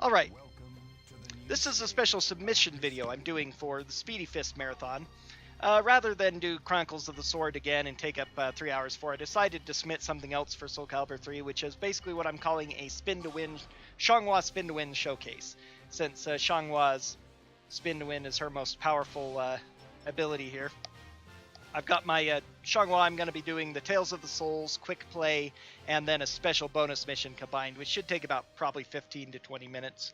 Alright, this is a special submission video I'm doing for the Speedyfists Marathon. Rather than do Chronicles of the Sword again and take up 3 hours for it, I decided to submit something else for Soulcalibur 3, which is basically what I'm calling a Spin-to-Win, Xianghua Spin-to-Win showcase. Since Xianghua's Spin-to-Win is her most powerful ability here. I've got my Xianghua. I'm going to be doing the Tales of the Souls, quick play, and then a special bonus mission combined, which should take about probably 15 to 20 minutes.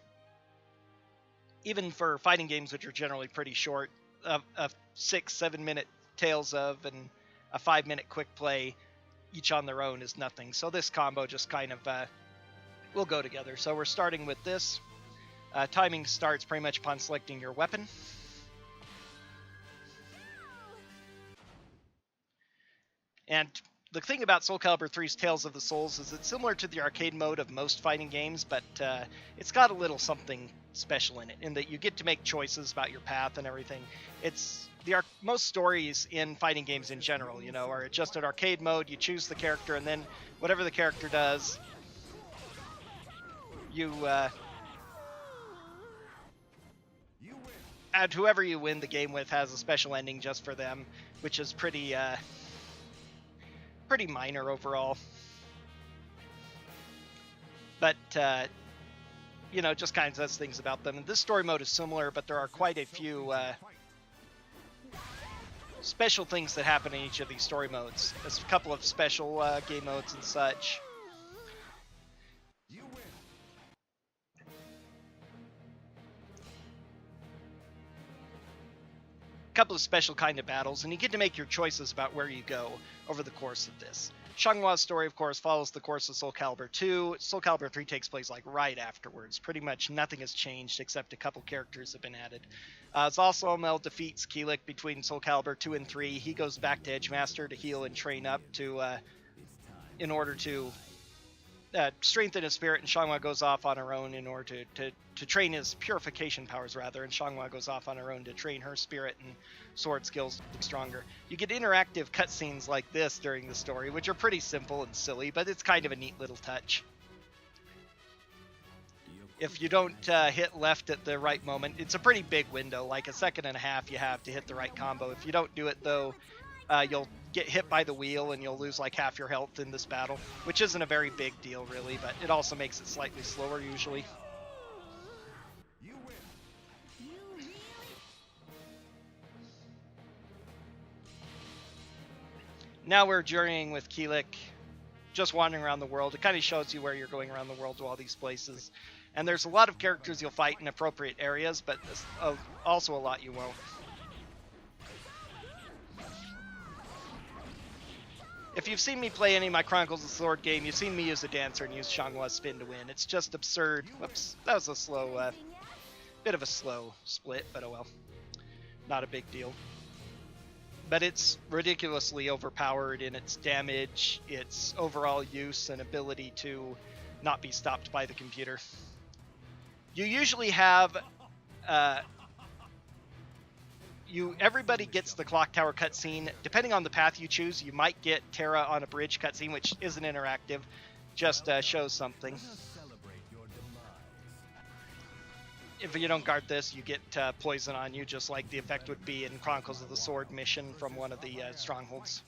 Even for fighting games, which are generally pretty short, a 6-7 minute Tales of and a 5-minute quick play, each on their own, is nothing. So this combo just kind of will go together. So we're starting with this. Timing starts pretty much upon selecting your weapon. And the thing about Soulcalibur 3's Tales of the Souls is it's similar to the arcade mode of most fighting games, but it's got a little something special in it, in that you get to make choices about your path and everything. It's most stories in fighting games in general, you know, are just an arcade mode. You choose the character, and then whatever the character does, you and whoever you win the game with has a special ending just for them, which is pretty minor overall. But you know, just kind of says things about them. And this story mode is similar, but there are quite a few special things that happen in each of these story modes. There's a couple of special game modes and such. Couple of special kind of battles, and you get to make your choices about where you go over the course of this. Xianghua's story, of course, follows the course of Soulcalibur 2. Soulcalibur 3 takes place like right afterwards. Pretty much nothing has changed except a couple characters have been added. Zalsalmel defeats Keelik between Soulcalibur 2 and 3. He goes back to Edgemaster to heal and train up to in order to strengthen his spirit, and Xianghua goes off on her own in order to train his purification powers, rather, and Xianghua goes off on her own to train her spirit and sword skills to be stronger. You get interactive cutscenes like this during the story, which are pretty simple and silly, but it's kind of a neat little touch. If you don't hit left at the right moment, it's a pretty big window, like a second and a half you have to hit the right combo. If you don't do it, though, you'll get hit by the wheel and you'll lose like half your health in this battle, which isn't a very big deal really, but it also makes it slightly slower usually. Now we're journeying with Keelik, just wandering around the world. It kind of shows you where you're going around the world to all these places. And there's a lot of characters you'll fight in appropriate areas, but also a lot you won't. If you've seen me play any of my Chronicles of the Sword game, you've seen me use a dancer and use Xianghua Spin-to-Win. It's just absurd. Whoops, that was a slow, bit of a slow split, but oh well. Not a big deal. But it's ridiculously overpowered in its damage, its overall use, and ability to not be stopped by the computer. You usually have... everybody gets the clock tower cutscene. Depending on the path you choose, you might get Terra on a bridge cutscene, which isn't interactive, just shows something. If you don't guard this, you get poison on you, just like the effect would be in Chronicles of the Sword mission from one of the strongholds.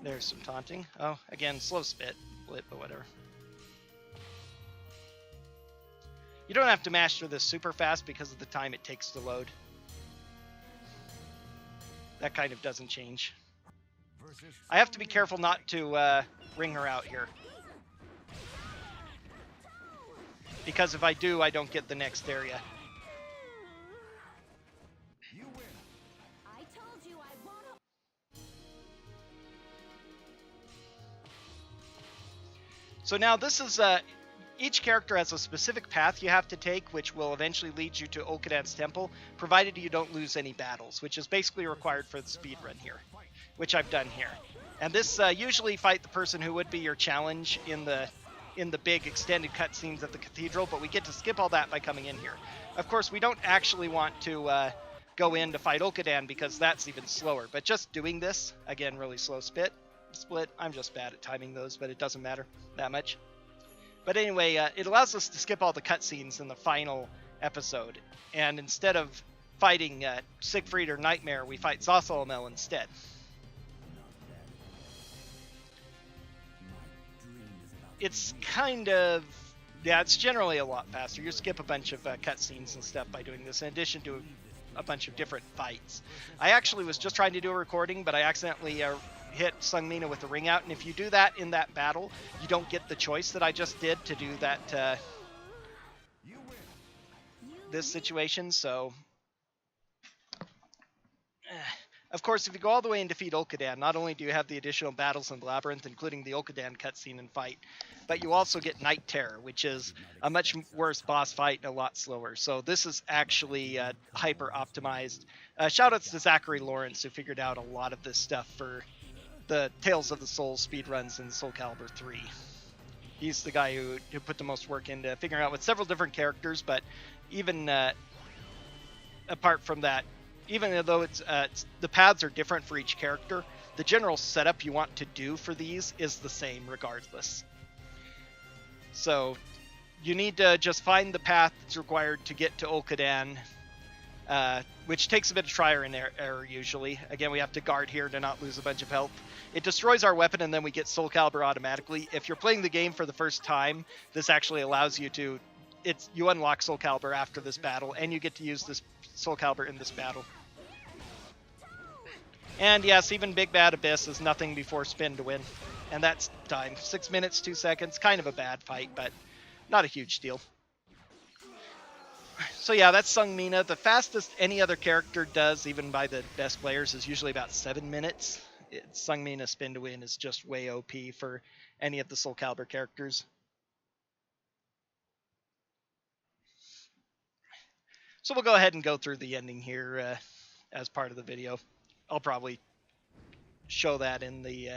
There's some taunting. Oh, again, slow split, but whatever. You don't have to master this super fast because of the time it takes to load. That kind of doesn't change. I have to be careful not to ring her out here, because if I do, I don't get the next area. So now this is, each character has a specific path you have to take, which will eventually lead you to Okadan's temple, provided you don't lose any battles, which is basically required for the speedrun here, which I've done here. And this usually fight the person who would be your challenge in the big extended cutscenes at the cathedral, but we get to skip all that by coming in here. Of course, we don't actually want to go in to fight Olkadan because that's even slower. But just doing this, again, really slow split. I'm just bad at timing those, but it doesn't matter that much. But anyway, it allows us to skip all the cutscenes in the final episode. And instead of fighting Siegfried or Nightmare, we fight Zothelmel instead. It's kind of... yeah, it's generally a lot faster. You skip a bunch of cutscenes and stuff by doing this, in addition to a bunch of different fights. I actually was just trying to do a recording, but I accidentally hit Sung Mina with the ring out, and if you do that in that battle, you don't get the choice that I just did to do that this situation, so... Of course, if you go all the way and defeat Olkadan, not only do you have the additional battles in the Labyrinth, including the Olkadan cutscene and fight, but you also get Night Terror, which is a much worse boss fight and a lot slower. So this is actually hyper-optimized. Shoutouts to Zachary Lawrence, who figured out a lot of this stuff for the Tales of the Soul speedruns in Soulcalibur 3. He's the guy who put the most work into figuring out with several different characters, but even apart from that, even though it's the paths are different for each character, the general setup you want to do for these is the same regardless. So you need to just find the path that's required to get to Olkadan, which takes a bit of trial and error usually. Again, we have to guard here to not lose a bunch of health. It destroys our weapon and then we get Soulcalibur automatically. If you're playing the game for the first time, this actually allows you to... you unlock Soulcalibur after this battle, and you get to use this Soulcalibur in this battle. And yes, even Big Bad Abyss is nothing before Spin-to-Win. And that's time. 6 minutes, 2 seconds. Kind of a bad fight, but not a huge deal. So yeah, that's Sung Mina. The fastest any other character does, even by the best players, is usually about 7 minutes. Sung Mina Spin-to-Win is just way OP for any of the Soulcalibur characters. So we'll go ahead and go through the ending here as part of the video. I'll probably show that in the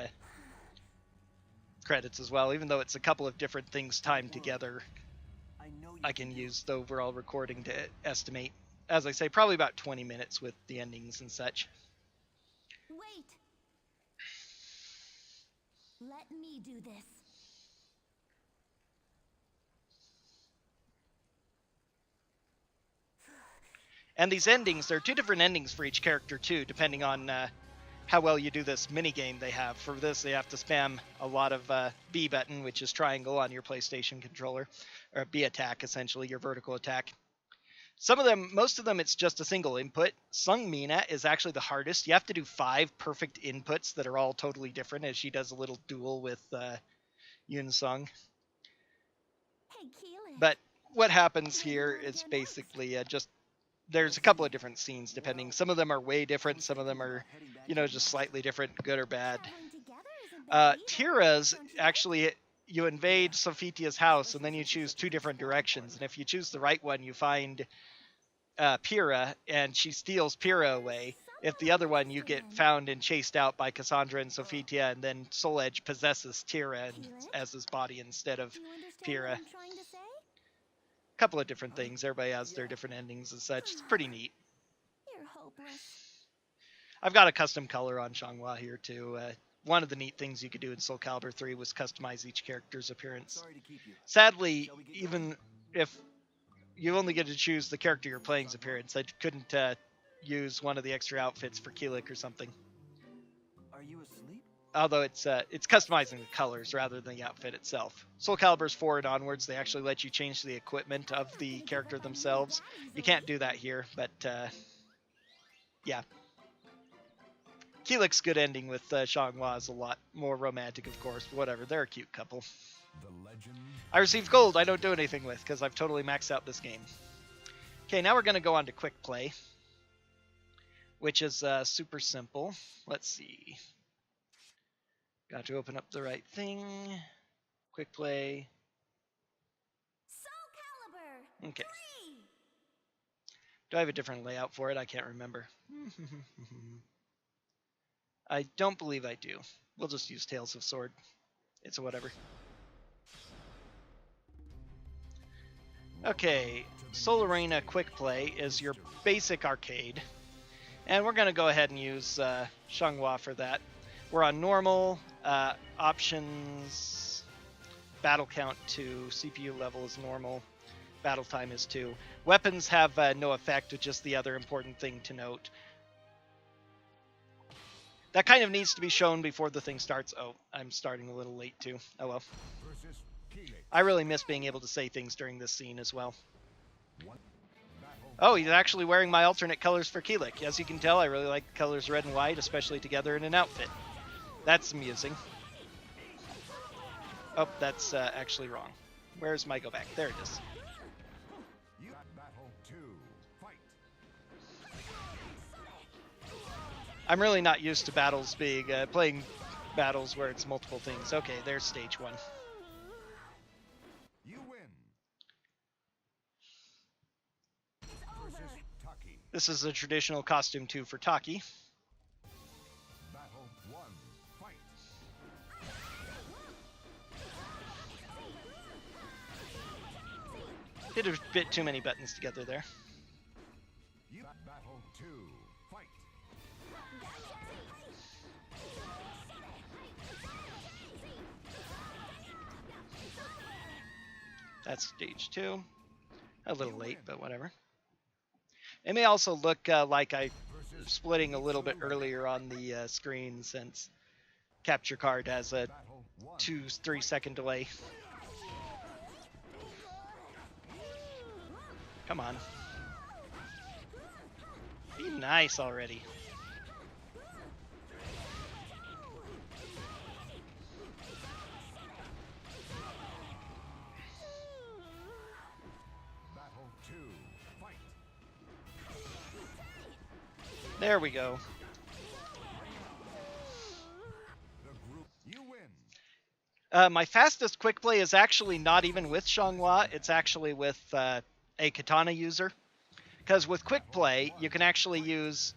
credits as well. Even though it's a couple of different things timed together, I can use the overall recording to estimate. As I say, probably about 20 minutes with the endings and such. Wait. Let me do this. And these endings, there are 2 different endings for each character too, depending on how well you do this minigame they have. For this, they have to spam a lot of B button, which is triangle on your PlayStation controller, or B attack, essentially, your vertical attack. Some of them, most of them, it's just a single input. Sung Mina is actually the hardest. You have to do 5 perfect inputs that are all totally different, as she does a little duel with Yun Sung. Hey, but what happens here is basically just... there's a couple of different scenes depending. Some of them are way different. Some of them are, just slightly different, good or bad. Tira's actually, you invade Sophitia's house and then you choose 2 different directions. And if you choose the right one, you find Pyrrha and she steals Pyrrha away. If the other one, you get found and chased out by Cassandra and Sophitia, and then Soul Edge possesses Tira as his body instead of Pyrrha. Couple of different things. Everybody has their different endings and such. It's pretty neat. You're hopeless. I've got a custom color on Xianghua here too. One of the neat things you could do in Soulcalibur 3 was customize each character's appearance. Sadly, even if you only get to choose the character you're playing's appearance, I couldn't use one of the extra outfits for Keelik or something. Are you asleep? Although it's customizing the colors rather than the outfit itself. Soulcalibur's 4 and onwards, they actually let you change the equipment of the character themselves. You can't do that here, but yeah. Keelik's good ending with Xianghua is a lot more romantic, of course, but whatever. They're a cute couple. I received gold I don't do anything with because I've totally maxed out this game. Okay, now we're going to go on to quick play, which is super simple. Let's see. Got to open up the right thing. Quick play. Soulcalibur. Okay. 3. Do I have a different layout for it? I can't remember. I don't believe I do. We'll just use Tales of Sword. It's a whatever. Okay, Soul Arena Quick Play is your basic arcade. And we're going to go ahead and use Xianghua for that. We're on normal, options, battle count 2, CPU level is normal, battle time is 2. Weapons have no effect, just the other important thing to note. That kind of needs to be shown before the thing starts. Oh, I'm starting a little late too. Oh well. I really miss being able to say things during this scene as well. Oh, he's actually wearing my alternate colors for Keelik. As you can tell, I really like the colors red and white, especially together in an outfit. That's amusing. Oh, that's actually wrong. Where's my go back? There it is. I'm really not used to battles being, playing battles where it's multiple things. Okay, there's stage 1. You win. This is a traditional costume 2 for Taki. Battle 1. Fight. Hit a bit too many buttons together there. Battle 2. Fight. That's stage 2. A little late, but whatever. It may also look like I'm splitting a little bit earlier on the screen since capture card has a 2-3 second delay. Come on. Be nice already. Battle 2. Fight. There we go. The group. You win. My fastest quick play is actually not even with Xianghua. It's actually with a katana user. Because with quick play, you can actually use...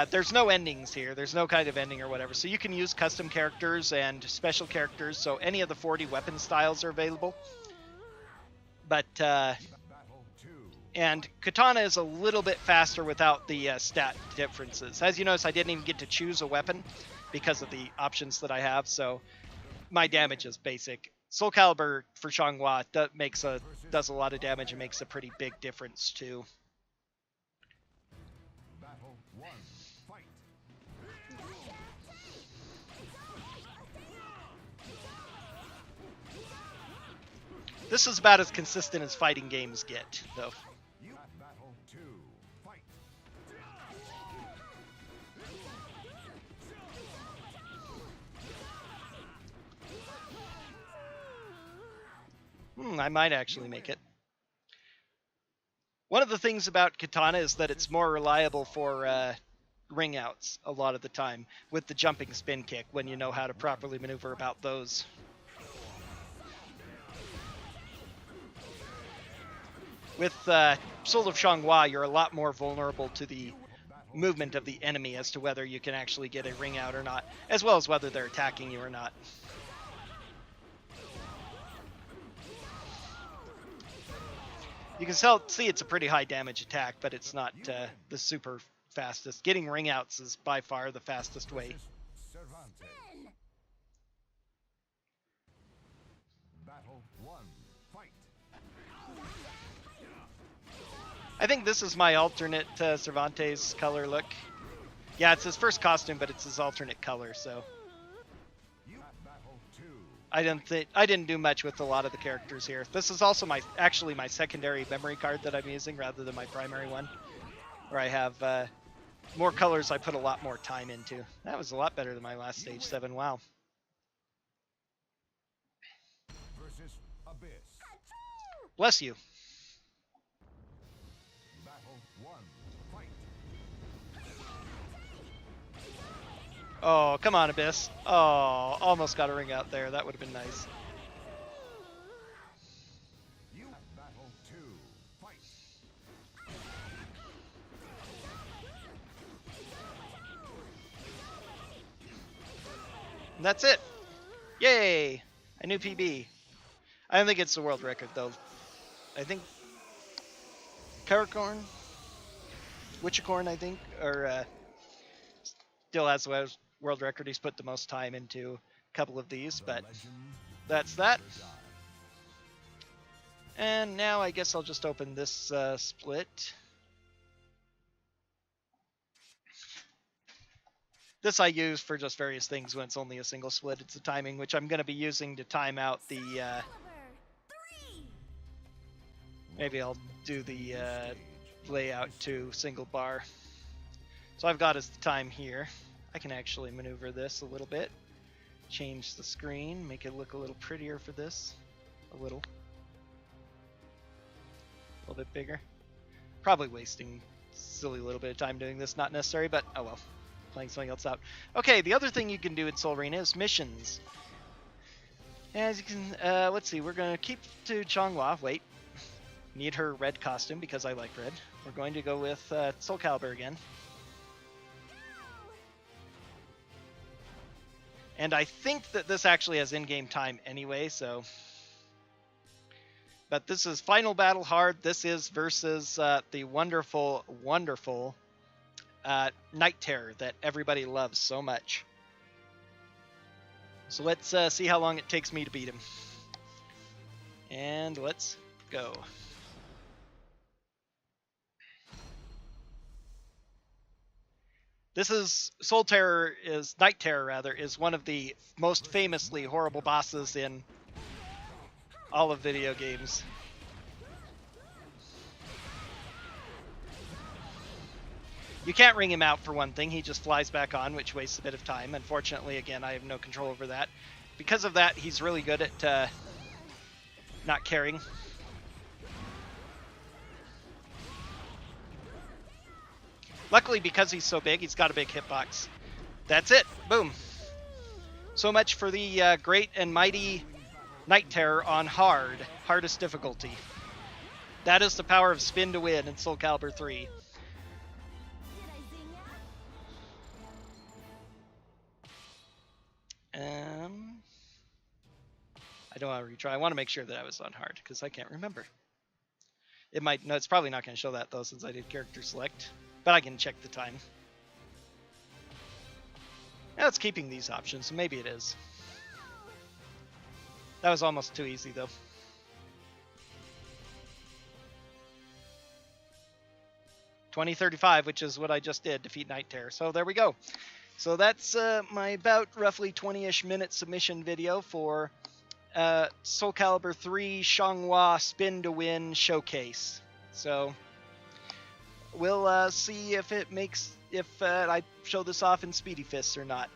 there's no endings here. There's no kind of ending or whatever. So you can use custom characters and special characters. So any of the 40 weapon styles are available. But... and katana is a little bit faster without the stat differences. As you notice, I didn't even get to choose a weapon because of the options that I have. So my damage is basic. Soulcalibur for Xianghua does a lot of damage and makes a pretty big difference too. Battle 1. Fight. This is about as consistent as fighting games get, though. Battle 2. Fight. I might actually make it. One of the things about katana is that it's more reliable for ring outs a lot of the time with the jumping spin kick when you know how to properly maneuver about those. With Soul of Xianghua, you're a lot more vulnerable to the movement of the enemy as to whether you can actually get a ring out or not, as well as whether they're attacking you or not. You can see it's a pretty high damage attack, but it's not the super fastest. Getting ring outs is by far the fastest way. Battle 1. Fight. I think this is my alternate Cervantes color look. Yeah, it's his first costume, but it's his alternate color, so Battle 2. I didn't do much with a lot of the characters here. This is also actually my secondary memory card that I'm using rather than my primary one, where I have more colors I put a lot more time into. That was a lot better than my last stage 7. Wow. Versus Abyss. Bless you. Battle 1. Fight. Oh, come on, Abyss. Oh, almost got a ring out there. That would have been nice. Battle 2. Fight. And that's it. Yay! A new PB. I don't think it's the world record, though. I think Karakorn? Witchicorn, I think, or still has the world record. He's put the most time into a couple of these, but that's that. And now I guess I'll just open this split. This I use for just various things when it's only a single split. It's the timing, which I'm going to be using to time out the... Soulcalibur 3. maybe I'll do the layout to single bar. So I've got his time here. I can actually maneuver this a little bit. Change the screen, make it look a little prettier for this. A little bit bigger. Probably wasting a silly little bit of time doing this, not necessary, but oh well. Playing something else out. Okay, the other thing you can do in Soul Arena is missions. As you can, let's see, we're going to keep to Xianghua. Wait. Need her red costume because I like red. We're going to go with Soulcalibur again. And I think that this actually has in-game time anyway, so... But this is Final Battle Hard. This is versus the wonderful, wonderful Night Terror that everybody loves so much. So let's see how long it takes me to beat him. And let's go. This is Night Terror rather, is one of the most famously horrible bosses in all of video games. You can't ring him out for one thing, he just flies back on, which wastes a bit of time. Unfortunately, again, I have no control over that. Because of that, he's really good at not caring. Luckily, because he's so big, he's got a big hitbox. That's it. Boom. So much for the great and mighty Night Terror on hardest difficulty. That is the power of Spin-to-Win in Soulcalibur 3. I don't want to retry. I want to make sure that I was on hard because I can't remember. It might. No, it's probably not going to show that though since I did character select. But I can check the time. Now it's keeping these options, so maybe it is. That was almost too easy though. $20.35, which is what I just did, defeat Night Terror. So there we go. So that's my about roughly 20-ish minute submission video for Soulcalibur 3 Xianghua Spin-to-Win showcase. So we'll see if I show this off in Speedyfists or not.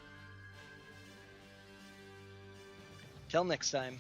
Till next time.